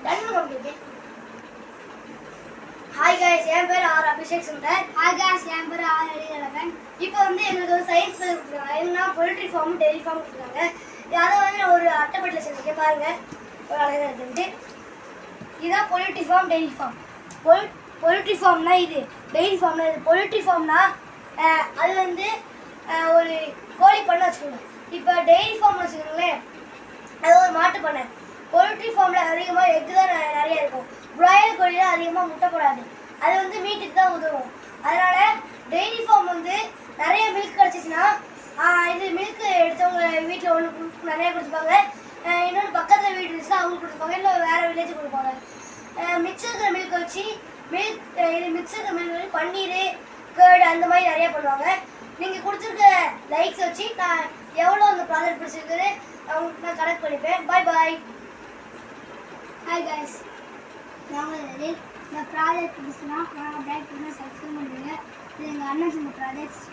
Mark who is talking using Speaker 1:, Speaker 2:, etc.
Speaker 1: Hi guys, என் பேர் R Abhishek Sundar. Hi guys, என் பேர் ஆர் அடிகளவன். இப்போ வந்து எங்களுக்கு ஒரு சயின்ஸ் கொடுத்துருக்காங்க. என்ன பொலிட்ரி ஃபார்ம் டெய்ரி ஃபார்ம் கொடுத்துருக்காங்க. அதை வந்து நான் ஒரு அட்டைப்பட்டில் செஞ்சுருக்கேன் பாருங்க. ஒரு அழகாக இருக்குன்ட்டு இதுதான் poultry farm dairy farm. Poultry ஃபார்ம்னா இது, டெய்ரி ஃபார்ம்னா இது. பொலிட்ரி ஃபார்ம்னா அது வந்து ஒரு கோழி பண்ணை வச்சுக்கோங்க. இப்போ டெய்ரி ஃபார்ம் வச்சுக்கோங்களேன், அது ஒரு மாட்டு பண்ணை. பொலிட்ரி ஃபார்மில் அதிகமாக எக்கு தான் நிறைய இருக்கும். பிராய்லர் கோழியில் அதிகமாக முட்டை போடாது. அது வந்து மீட்டுக்கு தான் உதவும். அதனால் டெய்ரி ஃபார்ம் வந்து நிறைய மில்க் கிடச்சிச்சின்னா இது மில்க் எடுத்தவங்க வீட்டில் ஒன்று நிறையா கொடுத்துப்பாங்க. இன்னொன்று பக்கத்தில் வீடு இருந்துச்சுன்னா அவங்களுக்கு கொடுத்துப்பாங்க, இல்லை வேறு வில்லேஜ் கொடுப்பாங்க. மிச்சம் இருக்கிற மில்க் வச்சு இது மிச்சம் இருக்கிற மில்க் வச்சு பன்னீர், கேர்டு அந்த மாதிரி நிறையா பண்ணுவாங்க. நீங்கள் கொடுத்துருக்க லைக்ஸ் வச்சு நான் எவ்வளோ அந்த ப்ராடக்ட் பிடிச்சிருக்குது அவங்களுக்கு நான் கனெக்ட் பண்ணிப்பேன். பாய் பாய். ஹாய் கைஸ், நாங்கள் இந்த ப்ராடக்ட் பிடிச்சுன்னா நாங்கள் பேக் பண்ண சப்ஸ்கிரைப் பண்ணுறீங்க. இது எங்கள் அண்ணன் இந்த ப்ராடக்ட்ஸ்